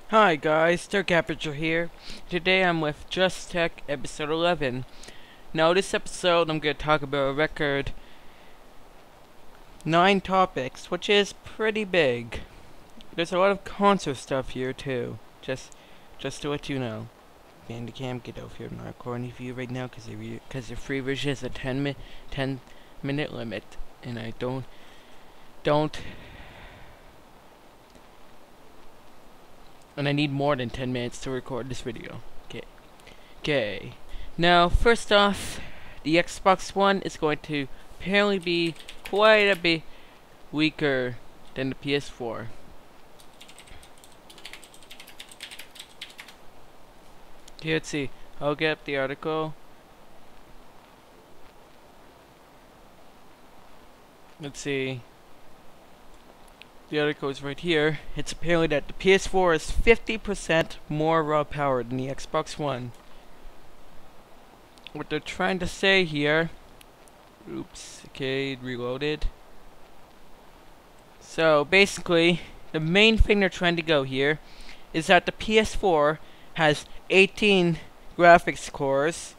Hi guys, Dirk Aperture here. Today I'm with Just Tech episode 11. Now this episode I'm going to talk about a record 9 topics, which is pretty big. There's a lot of console stuff here too, just to let you know. Bandicam, get over here, I'm not recording for you right now because the free version is a 10 minute limit, and I don't and I need more than 10 minutes to record this video. Okay. Now, first off, the Xbox One is going to apparently be quite a bit weaker than the PS4. Okay, let's see. I'll get up the article. Let's see. The article is right here. It's apparently that the PS4 is 50% more raw power than the Xbox One. What they're trying to say here... Oops, okay, reloaded. So, basically, the main thing they're trying to go here is that the PS4 has 18 graphics cores,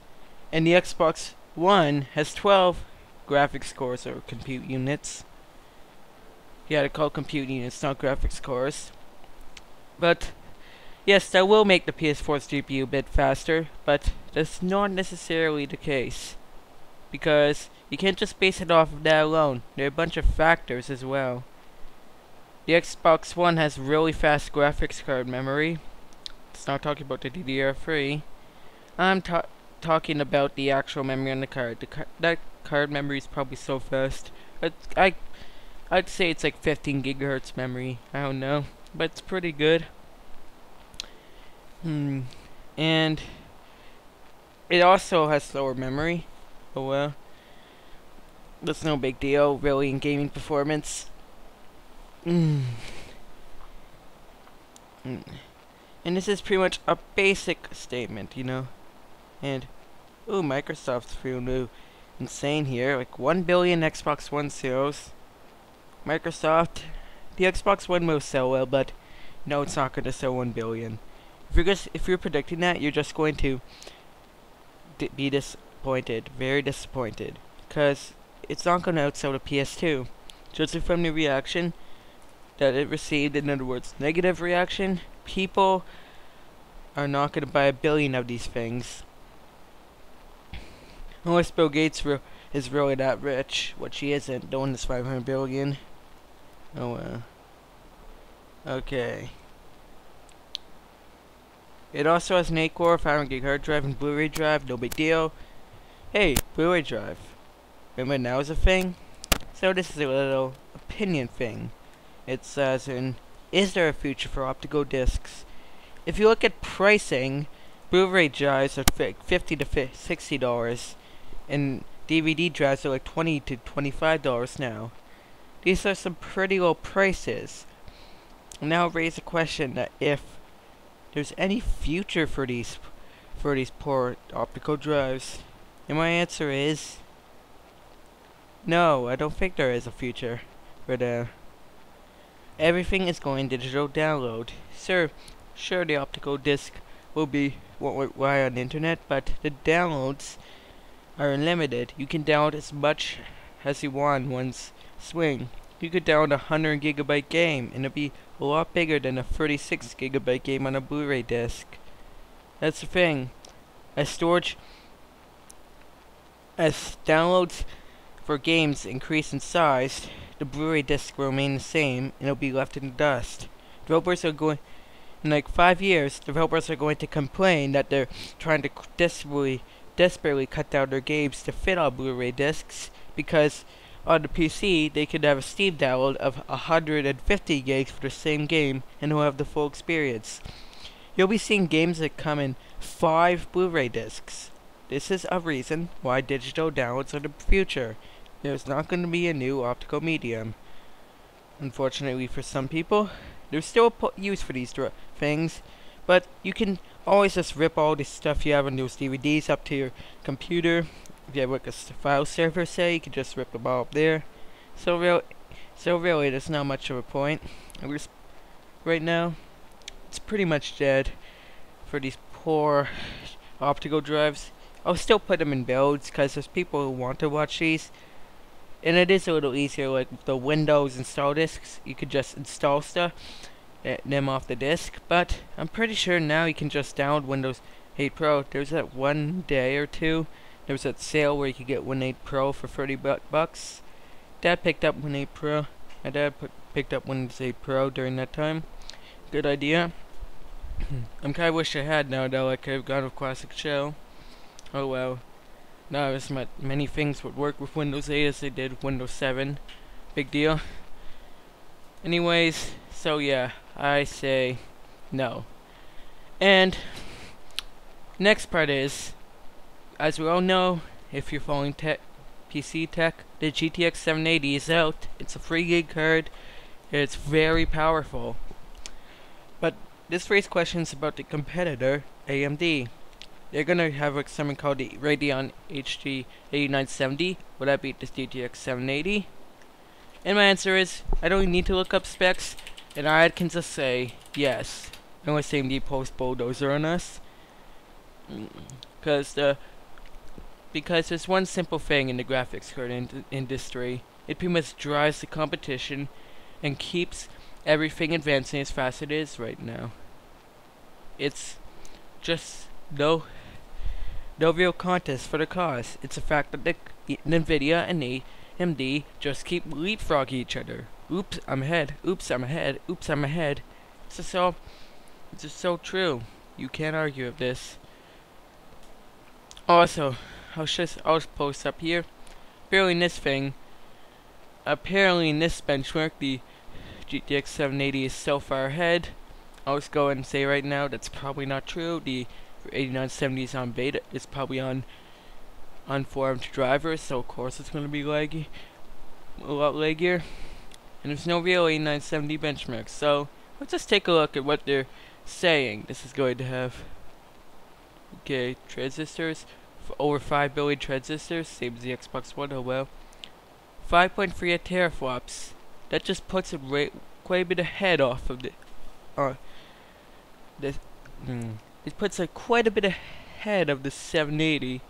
and the Xbox One has 12 graphics cores, or compute units. Yeah, they're called compute units, not graphics cores. But, yes, that will make the PS4's GPU a bit faster, but that's not necessarily the case. Because you can't just base it off of that alone. There are a bunch of factors as well. The Xbox One has really fast graphics card memory. It's not talking about the DDR3. I'm talking about the actual memory on the card. That card memory is probably so fast. I'd say it's like 15 gigahertz memory. I don't know, but it's pretty good. And it also has slower memory. Oh well. That's no big deal, really, in gaming performance. And this is pretty much a basic statement, you know. And, ooh, Microsoft's feeling insane here. Like 1 billion Xbox One sales. Microsoft, the Xbox One will sell well, but no, it's not going to sell 1 billion. If you're predicting that, you're just going to be disappointed, very disappointed, because it's not going to outsell the PS2. Judging from the reaction that it received, in other words, negative reaction, people are not going to buy 1 billion of these things. Unless Bill Gates is really that rich, which he isn't. The one that's 500 billion. Oh well. Okay. It also has an 8-core 500 gig hard drive and Blu-ray drive. No big deal. Hey, Blu-ray drive. Remember now is a thing? So this is a little opinion thing. It says is there a future for optical discs? If you look at pricing, Blu-ray drives are $50 to $60, and DVD drives are like $20 to $25 now. These are some pretty low prices. Now raise the question that if there's any future for these poor optical drives. And my answer is no, I don't think there is a future for them. Everything is going digital download. Sure the optical disc won't rely on the internet, but the downloads are unlimited. You can download as much as you want in one swing. You could download a 100 gigabyte game, and it'll be a lot bigger than a 36 gigabyte game on a Blu-ray disc. That's the thing. As downloads for games increase in size, the Blu-ray disc will remain the same, and it'll be left in the dust. In like 5 years, developers are going to complain that they're trying to desperately cut down their games to fit on Blu-ray discs, because on the PC they could have a Steam download of 150 gigs for the same game, and they'll have the full experience. You'll be seeing games that come in 5 Blu-ray discs. This is a reason why digital downloads are the future. There's not going to be a new optical medium. Unfortunately for some people, there's still a use for these things, but you can always just rip all this stuff you have on those DVDs up to your computer. If you have like a file server, say, you can just rip them all up there. So really, there's not much of a point. Right now, it's pretty much dead for these poor optical drives. I'll still put them in builds because there's people who want to watch these. And it is a little easier, like the Windows install discs, you could just install stuff, them off the disk. But I'm pretty sure now you can just download Windows 8 Pro. There's that one day or two, there was that sale where you could get Windows 8 Pro for 30 bucks. Dad picked up Windows 8 Pro. My dad picked up Windows 8 Pro during that time. Good idea. I'm kinda wish I had now though. I could have gone with Classic Shell. Oh well. Not as many things would work with Windows 8 as they did with Windows 7. Big deal. Anyways, so yeah, I say no. And next part is, as we all know, if you're following PC tech, the GTX 780 is out. It's a 3 GB card. It's very powerful. But this raises questions about the competitor, AMD. They're gonna have like something called the Radeon HD 8970. Would that beat this GTX 780? And my answer is, I don't need to look up specs, and I can just say yes. Unless AMD posts bulldozer on us. Because there's one simple thing in the graphics card industry. It pretty much drives the competition and keeps everything advancing as fast as it is right now. It's just no real contest for the cause. It's a fact that the NVIDIA and AMD just keep leapfrogging each other. Oops, I'm ahead. Oops, I'm ahead. Oops, I'm ahead. It's just so true. You can't argue with this. Also, I'll just post up here. Apparently in this benchmark, the GTX 780 is so far ahead. I'll just go ahead and say right now that's probably not true. The 8970 is on beta. It's probably on unformed drivers, so of course it's going to be laggy, a lot laggier. And there's no real 8970 benchmark. So let's just take a look at what they're saying. This is going to have transistors, over 5 billion transistors, same as the Xbox One. Oh well. 5.3 teraflops. That just puts it quite a bit ahead off of it puts it quite a bit ahead of the 780.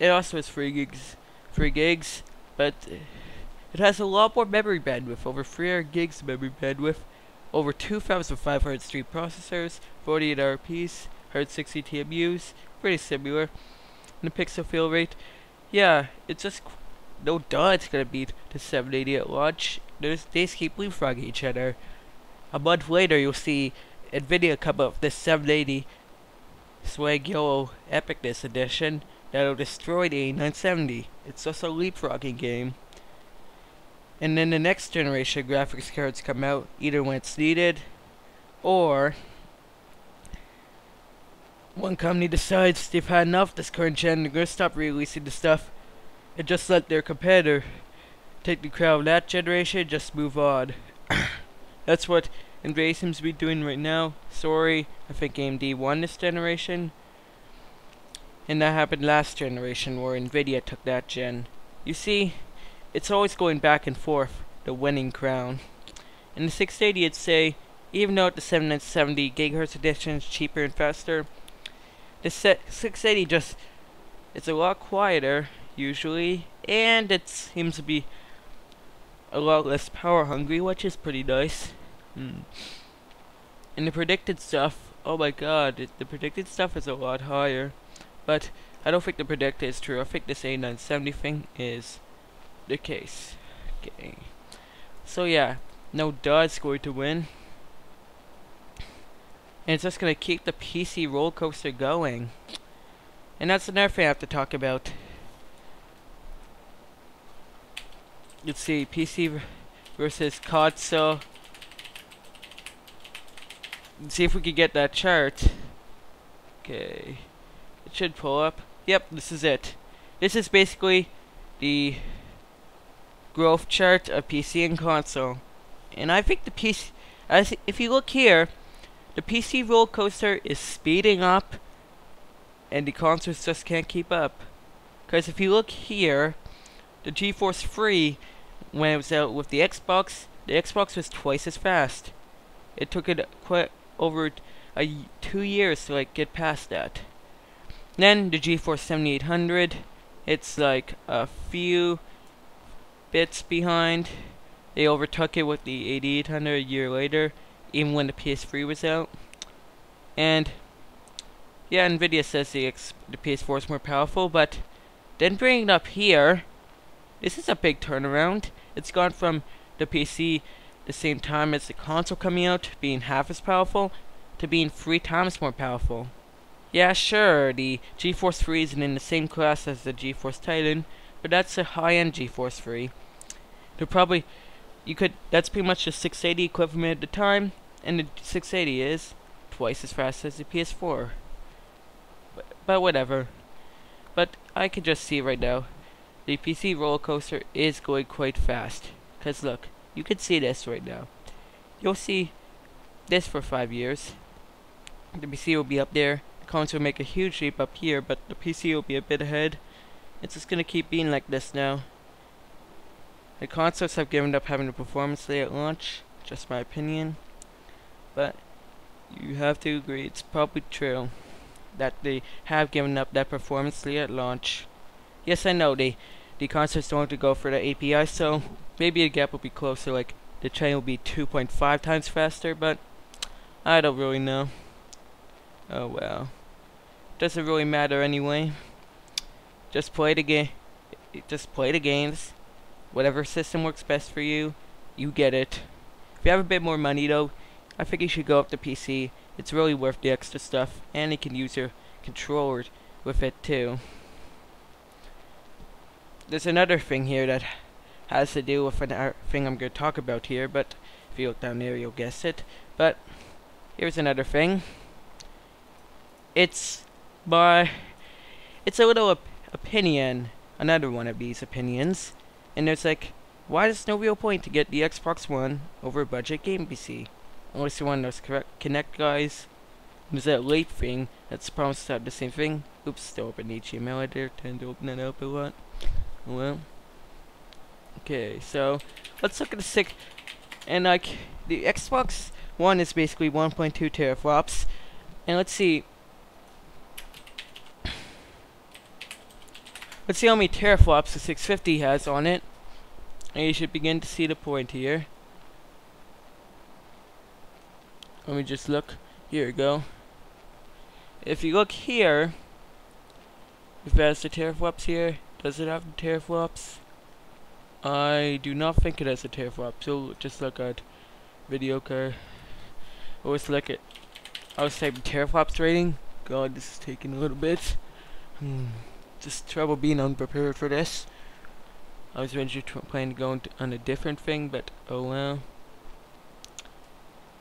It also has 3 gigs, but it has a lot more memory bandwidth, over 300 gigs of memory bandwidth, over 2,500 stream processors, 48 RPs, 160 TMUs, pretty similar. And the pixel fill rate, yeah, it's just no duh it's gonna beat the 780 at launch. They just keep leapfrogging each other. A month later, you'll see NVIDIA come up with this 780 Swag Yellow Epicness Edition that'll destroy the 8970. It's just a leapfrogging game. And then the next generation graphics cards come out, either when it's needed, or one company decides they've had enough this current gen, they're gonna stop releasing the stuff and just let their competitor take the crown of that generation, just move on. That's what NVIDIA seems to be doing right now. Sorry, I think AMD won this generation. And that happened last generation where NVIDIA took that gen. You see, it's always going back and forth, the winning crown. In the 680 it'd say, even though the 770 GHz edition is cheaper and faster, the 680 just, it's a lot quieter usually, and it seems to be a lot less power hungry, which is pretty nice. And the predicted stuff, oh my god, the predicted stuff is a lot higher. But I don't think the predicted is true. I think this A970 thing is the case. Okay. So yeah, no duh it's going to win. And it's just going to keep the PC roller coaster going. And that's another thing I have to talk about. Let's see, PC versus console. Let's see if we can get that chart. Okay. It should pull up. Yep, this is it. This is basically the growth chart of PC and console. And I think the PC, if you look here, the PC roller coaster is speeding up and the consoles just can't keep up. Because if you look here, the GeForce 3, when it was out with the Xbox was twice as fast. it took it quite over 2 years to like get past that. Then the GeForce 7800, it's like a few bits behind. They overtook it with the 8800 a year later, even when the PS3 was out. And yeah, Nvidia says the PS4 is more powerful, but then bringing it up here, this is a big turnaround. It's gone from the PC the same time as the console coming out being half as powerful to being 3 times more powerful. Yeah, sure, the GeForce 3 isn't in the same class as the GeForce Titan, but that's a high-end GeForce 3. That's pretty much the 680 equivalent at the time, and the 680 is twice as fast as the PS4. But whatever. But I can just see right now, the PC roller coaster is going quite fast. Cause look, you can see this right now. You'll see this for 5 years. The PC will be up there. The console will make a huge leap up here, but the PC will be a bit ahead. It's just gonna keep being like this now. The consoles have given up having a performance delay at launch, just my opinion. But you have to agree, it's probably true that they have given up that performance delay at launch. Yes, I know the consoles don't want to go for the API, so maybe the gap will be closer, like the train will be 2.5 times faster, but I don't really know. Oh well. Doesn't really matter anyway. Just play the game. Just play the games. Whatever system works best for you, you get it. If you have a bit more money though, I think you should go up to PC. It's really worth the extra stuff, and you can use your controller with it too. There's another thing here that has to do with another thing I'm going to talk about here, but if you look down there you'll guess it. But here's another thing. It's a little opinion, another one of these opinions, and there's like, why there's no real point to get the Xbox One over a budget game PC? Unless you're one of those Connect guys. There's that late thing that's promised to have the same thing. Oops, still open the HTML editor, tend to open it up a lot. Well, okay, so let's look at the and like the Xbox One is basically 1.2 teraflops, and let's see how many teraflops the 650 has on it, and you should begin to see the point here. Let me just look. Here we go. If you look here, if it has the teraflops here, does it have the teraflops? I do not think it has a teraflop, so just look at video card. Always look at, I was typing teraflops rating. God, this is taking a little bit. Just trouble being unprepared for this. I was originally planning to go on a different thing, but oh well.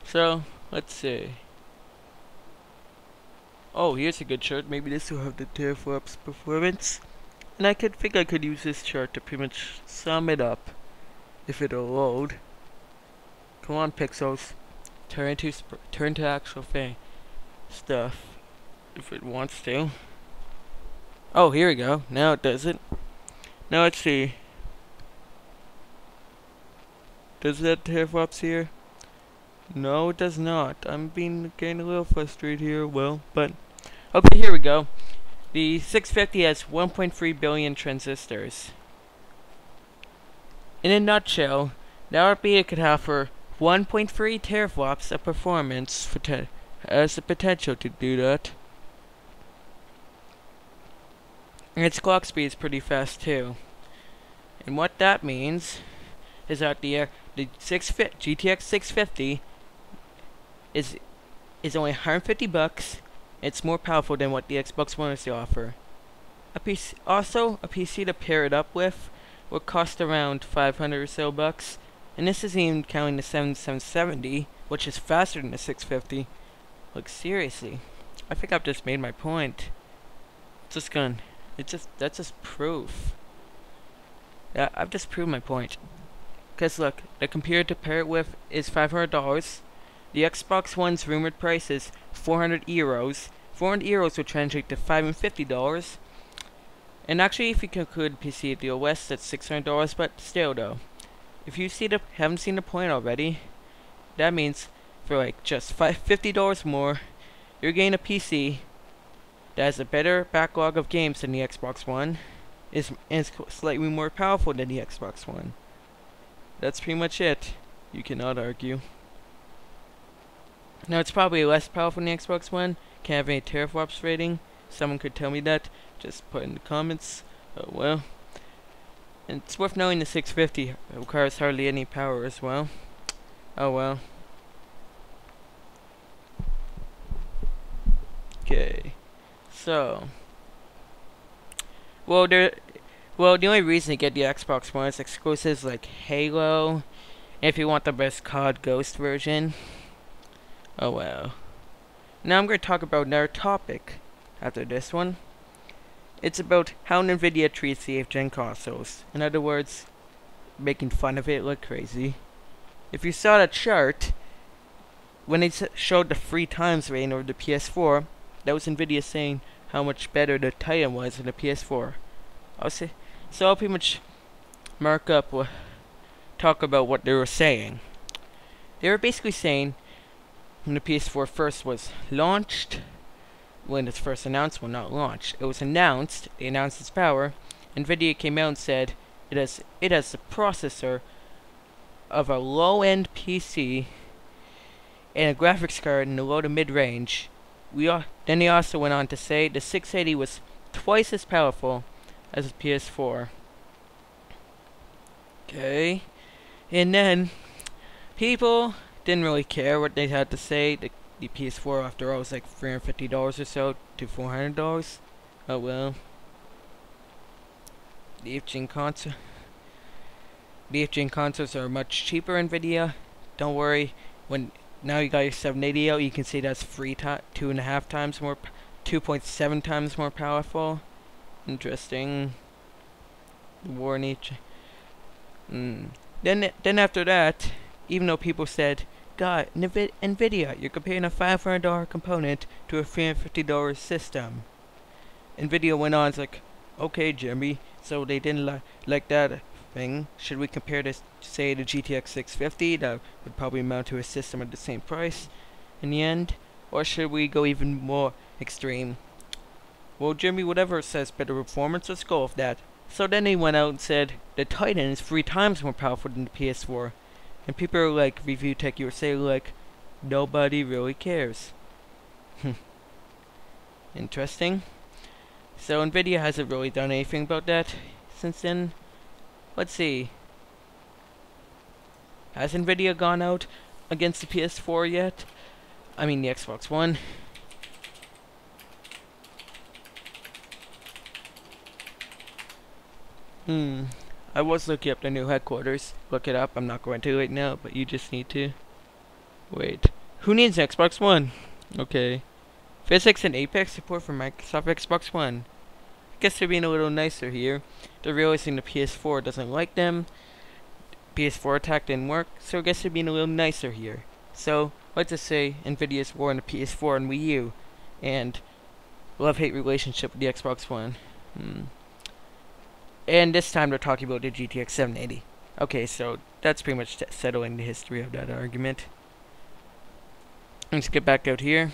So, let's see. Oh, here's a good chart. Maybe this will have the teraflops performance. And I think I could use this chart to pretty much sum it up. If it'll load. Come on, pixels. Turn to actual thing. Stuff. If it wants to. Oh, here we go. Now it does it. Now let's see. Does that teraflops here? No, it does not. I'm getting a little frustrated here. Well, but okay, here we go. The 650 has 1.3 billion transistors. In a nutshell, the RPA could have for 1.3 teraflops of performance has the potential to do that. And its clock speed is pretty fast too. And what that means is that the GTX 650 is only $150. It's more powerful than what the Xbox One has to offer. A PC to pair it up with will cost around 500 or so bucks, and this isn't even counting the 7770, which is faster than the 650. Like seriously, I think I've just made my point. That's just proof. Yeah, I've just proved my point. Cause look, the computer to pair it with is $500. The Xbox One's rumored price is 400 euros. 400 euros would translate to $550. And actually, if you conclude PC at the OS, that's $600. But still, though, if you haven't seen the point already, that means for like just $50 more, you're getting a PC that has a better backlog of games than the Xbox One, is slightly more powerful than the Xbox One. That's pretty much it. You cannot argue. Now it's probably less powerful than the Xbox One. Can't have any teraflops rating. Someone could tell me that. Just put in the comments. Oh well. And it's worth knowing the 650 requires hardly any power as well. Oh well. Okay. So. Well, the only reason to get the Xbox One is exclusives like Halo, and if you want the best COD Ghost version. Oh well. Now I'm going to talk about another topic after this one. It's about how Nvidia treats the 8th gen consoles. In other words, making fun of it like crazy. If you saw that chart, when they showed the 3 times rating over the PS4, that was Nvidia saying how much better the Titan was than the PS4. So I'll pretty much talk about what they were saying. They were basically saying when the PS4 first was launched, when it's first announced, well not launched, it was announced, they announced its power, Nvidia came out and said it has the processor of a low-end PC and a graphics card in the low to mid-range. Then they also went on to say the 680 was twice as powerful as the PS4. Okay. And then people didn't really care what they had to say. The PS4 after all was like $350 or so to $400. Oh well. The 8th gen consoles are much cheaper, Nvidia. Don't worry, now you got your 780 out, you can see that's 2.5 times more, 2.7 times more powerful. Interesting. Warning. Then after that, even though people said, God, Nvidia, you're comparing a $500 component to a $350 system. Nvidia went on, it's like, okay, Jimmy, so they didn't like that thing. Should we compare this, say, to GTX 650? That would probably amount to a system at the same price in the end. Or should we go even more extreme? Well, Jimmy, whatever says better performance, let's go with that. So then they went out and said, the Titan is 3 times more powerful than the PS4. And people are like, Review Tech USA, like, nobody really cares. Interesting. So Nvidia hasn't really done anything about that since then. Let's see. Has Nvidia gone out against the PS4 yet? I mean the Xbox One. I was looking up the new headquarters. Look it up. I'm not going to right now, but you just need to. Wait. Who needs an Xbox One? Okay. Physics and Apex support for Microsoft Xbox One. I guess they're being a little nicer here. They're realizing the PS4 doesn't like them. PS4 attack didn't work, so I guess they're being a little nicer here. So, let's just say Nvidia's war on the PS4 and Wii U, and love-hate relationship with the Xbox One. And this time they're talking about the GTX 780. Okay, so that's pretty much settling the history of that argument. Let's get back out here.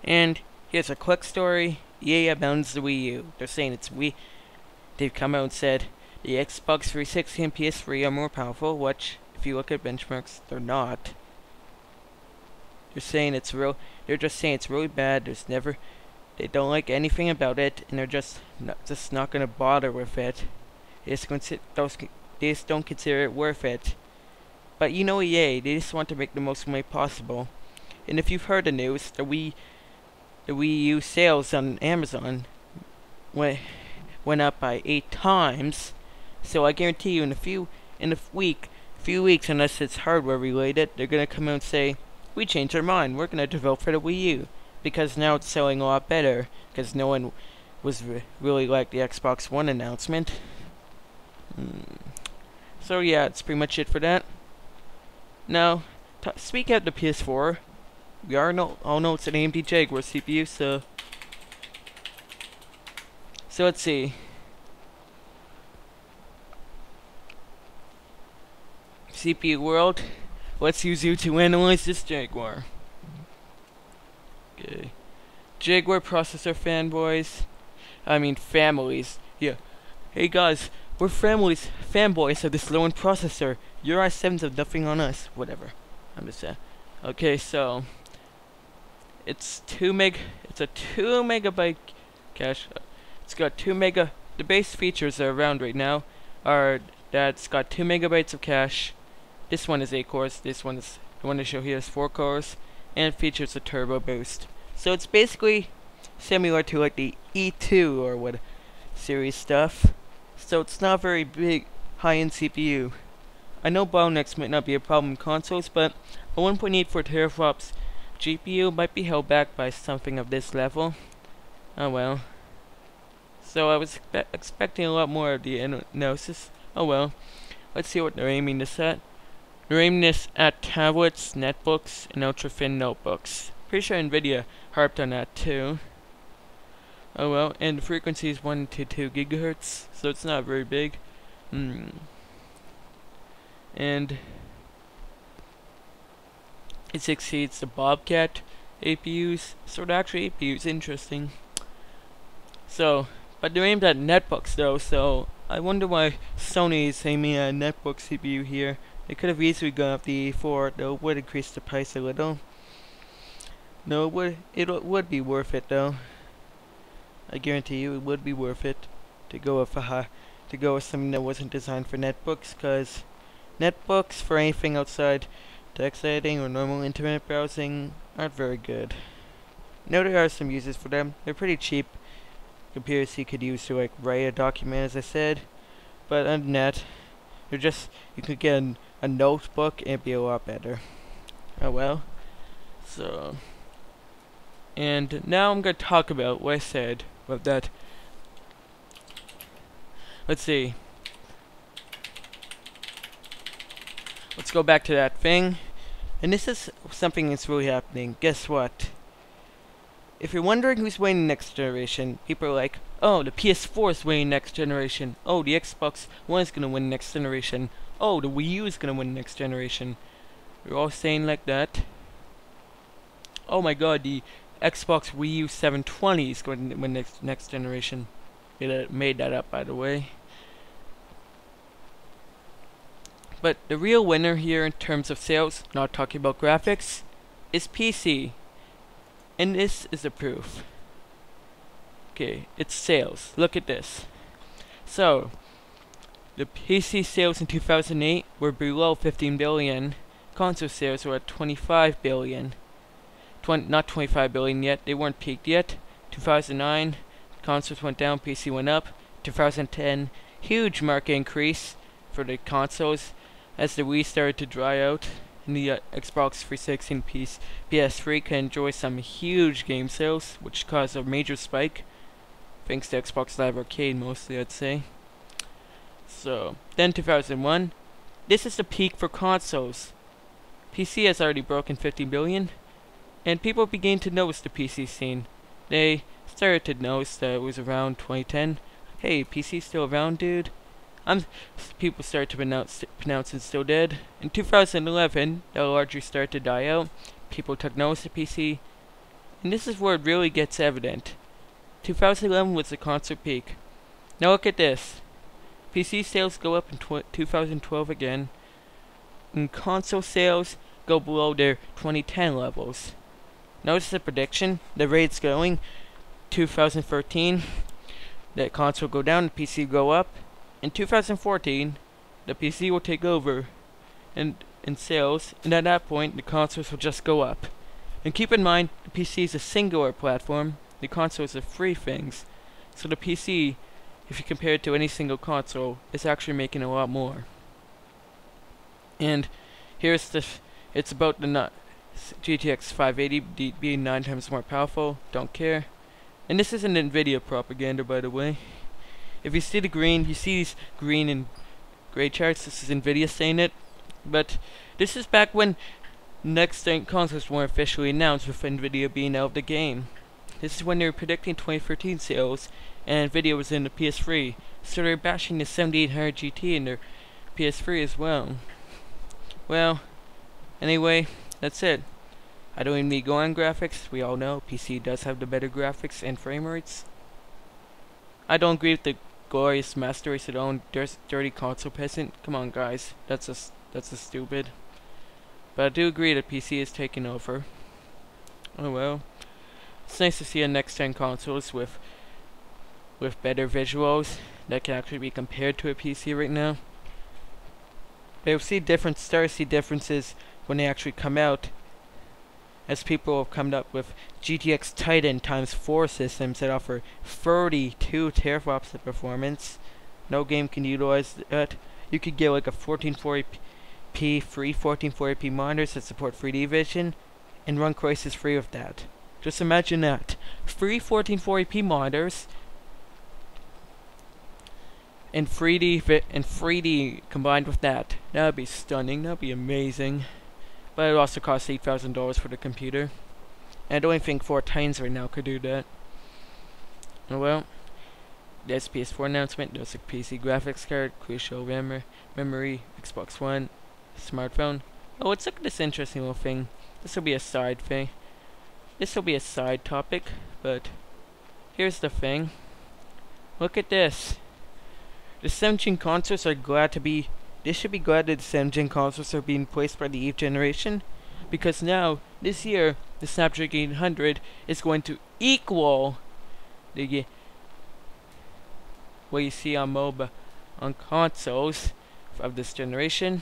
And here's a quick story. EA abandons the Wii U. They're saying it's Wii. They've come out and said the Xbox 360 and PS3 are more powerful, which, if you look at benchmarks, they're not. They're saying it's real. They're just saying it's really bad. They don't like anything about it, and they're just not gonna bother with it. They just don't consider it worth it. But you know EA, they just want to make the most money possible. And if you've heard the news, the Wii U sales on Amazon went up by 8 times. So I guarantee you, in a few weeks, unless it's hardware related, they're gonna come out and say, we changed our mind. We're gonna develop for the Wii U because now it's selling a lot better. Because no one was really like the Xbox One announcement. So yeah, that's pretty much it for that. Now, speaking of the PS4, we all know it's an AMD Jaguar CPU, so let's see. CPU World. let's use you to analyze this Jaguar. Okay. Jaguar processor fanboys. I mean families. Yeah. Hey guys, we're fanboys of this low-end processor. Your i7s have nothing on us. Whatever. I'm just saying. Okay, so it's a 2 megabyte cache. It's got 2 mega. The base features that are around right now are that it's got 2 megabytes of cache. This one is 8 cores. This one is the one I show here is 4 cores, and it features a turbo boost. So it's basically similar to like the E2 or what series stuff. So it's not very big, high-end CPU. I know bottlenecks might not be a problem in consoles, but a 1.84 teraflops GPU might be held back by something of this level. Oh well. So I was expecting a lot more of the analysis. Oh well. Let's see what they're aiming this at. They're aiming this at tablets, netbooks, and ultra-thin notebooks. Pretty sure NVIDIA harped on that too. Oh well, and the frequency is 1 to 2 gigahertz, so it's not very big. And it exceeds the Bobcat APUs, so the actual APU is interesting. So, but they're aimed at netbooks though, so I wonder why Sony is aiming at a netbook CPU here. They could have easily gone up the E4, though it would increase the price a little. No, it would be worth it though. I guarantee you it would be worth it to go with something that wasn't designed for netbooks, cause netbooks for anything outside text editing or normal internet browsing aren't very good. Now there are some uses for them. They're pretty cheap computers you could use to like write a document, as I said, but other than that, you could get a notebook and it'd be a lot better. Oh well. So, and now I'm gonna talk about what I said about that. Let's see. Let's go back to that thing. And this is something that's really happening. Guess what? If you're wondering who's winning next generation, people are like, oh, the PS4 is winning next generation. Oh, the Xbox One is gonna win next generation. Oh, the Wii U is gonna win next generation. You're all saying like that. Oh my god, the Xbox Wii U 720 is going to win next generation. It made that up, by the way. But the real winner here in terms of sales, not talking about graphics, is PC. And this is the proof. Okay, it's sales. Look at this. So, the PC sales in 2008 were below 15 billion. Console sales were at 25 billion. Not 25 billion yet. They weren't peaked yet. 2009, consoles went down, PC went up. 2010, huge market increase for the consoles as the Wii started to dry out. And the Xbox 360 and PS3 can enjoy some huge game sales, which caused a major spike, thanks to Xbox Live Arcade mostly, I'd say. So, then 2001, this is the peak for consoles. PC has already broken 50 billion, and people began to notice the PC scene. They started to notice that it was around 2010. Hey, PC's still around, dude? People started to pronounce it's still dead. In 2011, that largely started to die out. People took notice of PC, and this is where it really gets evident. 2011 was the console peak. Now look at this. PC sales go up in 2012 again, and console sales go below their 2010 levels. Notice the prediction, the rate's going. 2013, the console go down, the PC go up. In 2014, the PC will take over in sales, and at that point, the consoles will just go up. And keep in mind, the PC is a singular platform, the consoles are free things. So the PC, if you compare it to any single console, is actually making a lot more. And here's it's about the GTX 580 being 9 times more powerful, don't care. And this isn't NVIDIA propaganda, by the way. If you see the green, you see these green and gray charts, this is NVIDIA saying it. But this is back when next-gen consoles weren't officially announced, with NVIDIA being out of the game. This is when they were predicting 2013 sales, and NVIDIA was in the PS3, so they were bashing the 7800 GT in their PS3 as well. Well, Anyway, that's it. I don't even need go on graphics. We all know PC does have the better graphics and frame rates. I don't agree with the glorious master race at own dirty console peasant. Come on, guys, that's a stupid. But I do agree that PC is taking over. Oh well. It's nice to see a next gen consoles with better visuals that can actually be compared to a PC right now. But you'll see differences when they actually come out, as people have come up with GTX Titan ×4 systems that offer 32 teraflops of performance. No game can utilize that. You could get like a 1440p free 1440p monitors that support 3D vision and run Crysis free with that. Just imagine that. Free 1440p monitors and 3D combined with that. That would be stunning. That would be amazing. But it also costs $8,000 for the computer. And I don't even think 4 Titans right now could do that. Oh well. There's PS4 announcement. There's a PC graphics card, crucial memory, Xbox One, smartphone. Oh, let's look at this interesting little thing. This will be a side thing. This will be a side topic, but here's the thing. Look at this. The 7-gen consoles are glad to be. They should be glad that the 7-gen consoles are being placed by the Eve generation, because now this year the Snapdragon 800 is going to equal the what you see on mobile on consoles of this generation.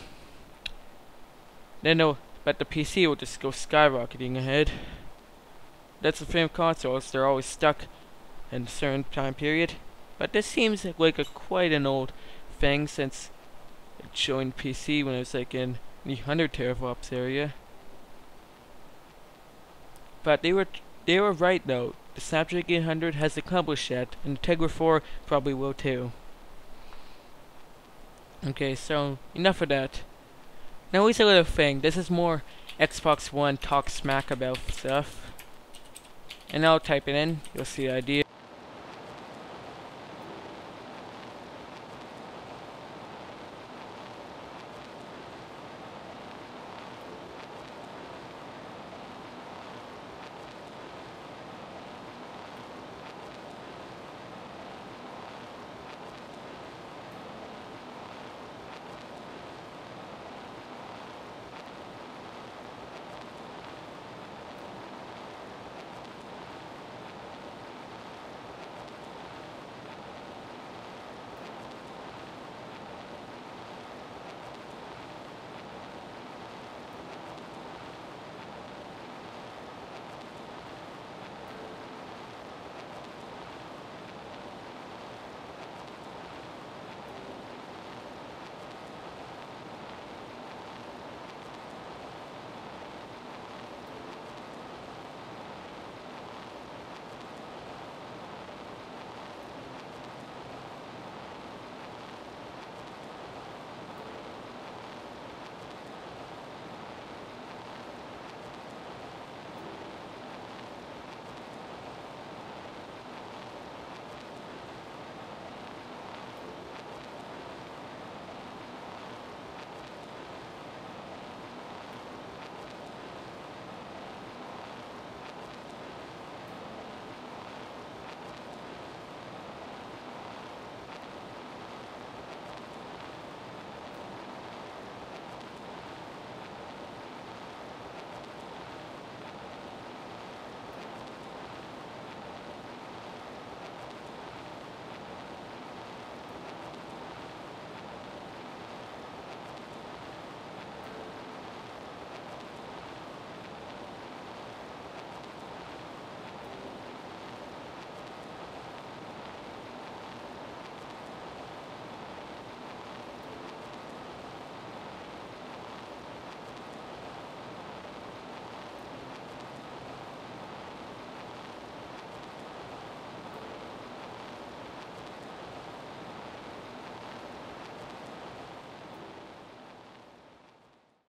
But the PC will just go skyrocketing ahead. That's the thing with consoles, they're always stuck in a certain time period. But this seems like quite an old thing, since it joined PC when it was like in the 100 teraflops area. But they were right though. The Snapdragon 800 has accomplished that, and the Tegra 4 probably will too. Okay, so enough of that. Now here's a little thing. This is more Xbox One talk smack about stuff. And I'll type it in. You'll see the idea.